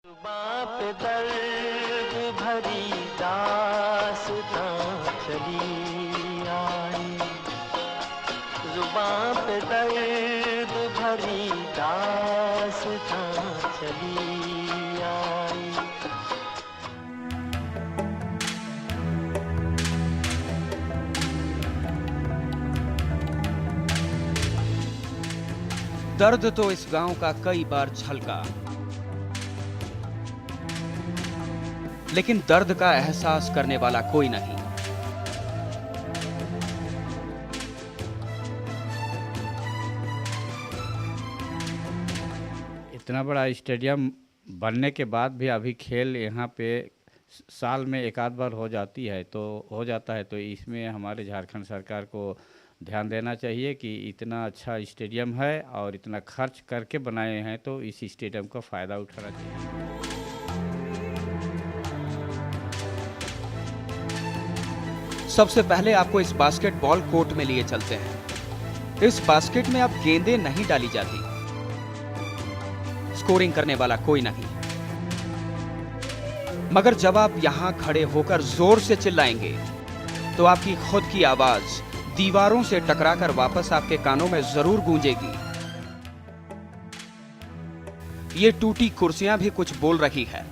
जुबां पे दर्द भरी दास्तां चली आई, जुबां पे दर्द भरी दास्तां चली आई। दर्द तो इस गांव का कई बार झलका, लेकिन दर्द का एहसास करने वाला कोई नहीं। इतना बड़ा स्टेडियम बनने के बाद भी अभी खेल यहाँ पे साल में एक आध बार हो जाता है, तो इसमें हमारे झारखंड सरकार को ध्यान देना चाहिए कि इतना अच्छा स्टेडियम है और इतना खर्च करके बनाए हैं, तो इस स्टेडियम का फ़ायदा उठाना चाहिए। सबसे पहले आपको इस बास्केटबॉल कोर्ट में लिए चलते हैं। इस बास्केट में अब गेंदें नहीं डाली जाती, स्कोरिंग करने वाला कोई नहीं। मगर जब आप यहां खड़े होकर जोर से चिल्लाएंगे तो आपकी खुद की आवाज दीवारों से टकराकर वापस आपके कानों में जरूर गूंजेगी। ये टूटी कुर्सियां भी कुछ बोल रही है।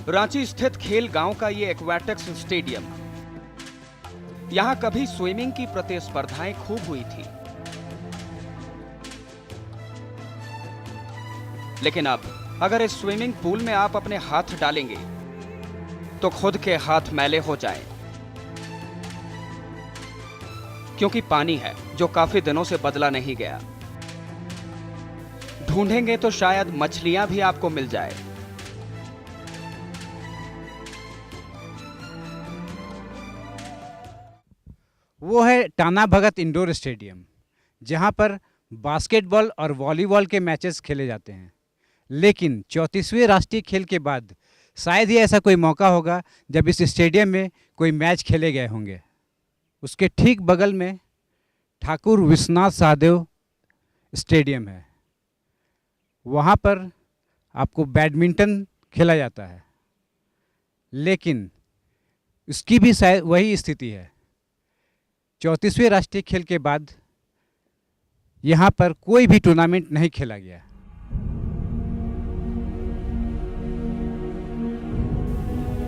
रांची स्थित खेल गांव का ये एक्वेटिक्स स्टेडियम, यहां कभी स्विमिंग की प्रतिस्पर्धाएं खूब हुई थी, लेकिन अब अगर इस स्विमिंग पूल में आप अपने हाथ डालेंगे तो खुद के हाथ मैले हो जाएं, क्योंकि पानी है जो काफी दिनों से बदला नहीं गया। ढूंढेंगे तो शायद मछलियां भी आपको मिल जाए। वो है टाना भगत इंडोर स्टेडियम, जहां पर बास्केटबॉल और वॉलीबॉल के मैचेस खेले जाते हैं। लेकिन 34वें राष्ट्रीय खेल के बाद शायद ही ऐसा कोई मौका होगा जब इस स्टेडियम में कोई मैच खेले गए होंगे। उसके ठीक बगल में ठाकुर विश्वनाथ सहदेव स्टेडियम है, वहाँ पर आपको बैडमिंटन खेला जाता है, लेकिन उसकी भी शायद वही स्थिति है। 34वें राष्ट्रीय खेल के बाद यहाँ पर कोई भी टूर्नामेंट नहीं खेला गया।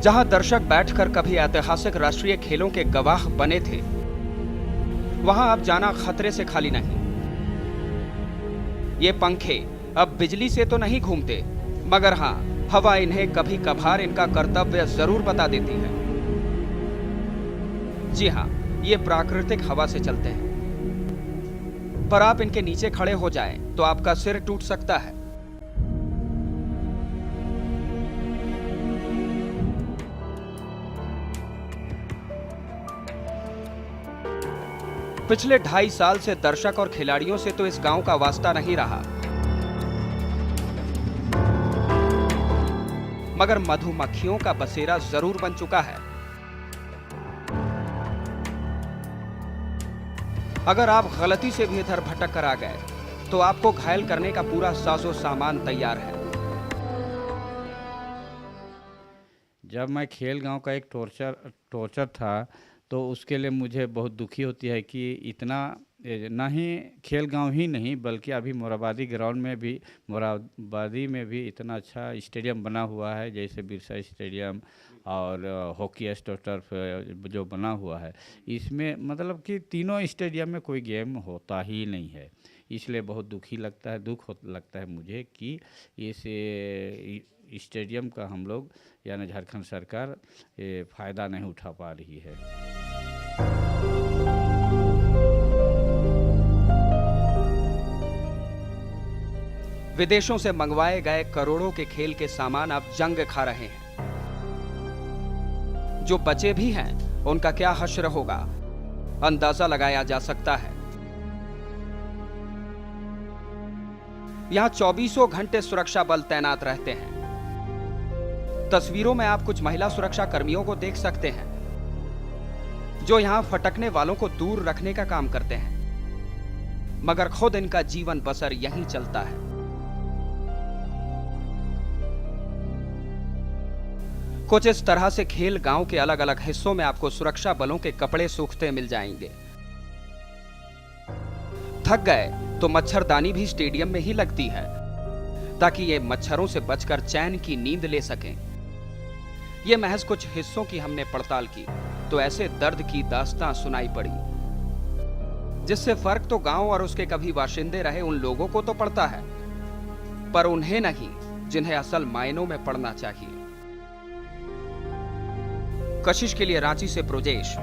जहां दर्शक बैठकर कभी ऐतिहासिक राष्ट्रीय खेलों के गवाह बने थे, वहां अब जाना खतरे से खाली नहीं। ये पंखे अब बिजली से तो नहीं घूमते, मगर हां, हवा इन्हें कभी कभार इनका कर्तव्य जरूर बता देती है। जी हां, ये प्राकृतिक हवा से चलते हैं, पर आप इनके नीचे खड़े हो जाएं तो आपका सिर टूट सकता है। पिछले 2.5 साल से दर्शक और खिलाड़ियों से तो इस गांव का वास्ता नहीं रहा, मगर मधुमक्खियों का बसेरा जरूर बन चुका है। अगर आप गलती से भी इधर भटक कर आ गए तो आपको घायल करने का पूरा साजो सामान तैयार है। जब मैं खेल गांव का एक टॉर्चर था, तो उसके लिए मुझे बहुत दुखी होती है कि इतना ना ही खेल गांव ही नहीं, बल्कि अभी मोराबादी में भी इतना अच्छा स्टेडियम बना हुआ है, जैसे बिरसा स्टेडियम और हॉकी टर्फ जो बना हुआ है। इसमें मतलब कि तीनों स्टेडियम में कोई गेम होता ही नहीं है। इसलिए बहुत दुख लगता है मुझे कि इस स्टेडियम का हम लोग यानी झारखंड सरकार फ़ायदा नहीं उठा पा रही है। विदेशों से मंगवाए गए करोड़ों के खेल के सामान अब जंग खा रहे हैं। जो बचे भी हैं, उनका क्या हश्र होगा, अंदाजा लगाया जा सकता है। यहां 24 घंटे सुरक्षा बल तैनात रहते हैं। तस्वीरों में आप कुछ महिला सुरक्षा कर्मियों को देख सकते हैं, जो यहां फटकने वालों को दूर रखने का काम करते हैं। मगर खुद इनका जीवन बसर यहीं चलता है। कुछ इस तरह से खेल गांव के अलग अलग हिस्सों में आपको सुरक्षा बलों के कपड़े सूखते मिल जाएंगे। थक गए तो मच्छरदानी भी स्टेडियम में ही लगती है, ताकि ये मच्छरों से बचकर चैन की नींद ले सकें। ये महज कुछ हिस्सों की हमने पड़ताल की तो ऐसे दर्द की दास्तां सुनाई पड़ी, जिससे फर्क तो गांव और उसके कभी बाशिंदे रहे उन लोगों को तो पड़ता है, पर उन्हें नहीं जिन्हें असल मायनों में पड़ना चाहिए। कशिश के लिए रांची से ब्रजेश।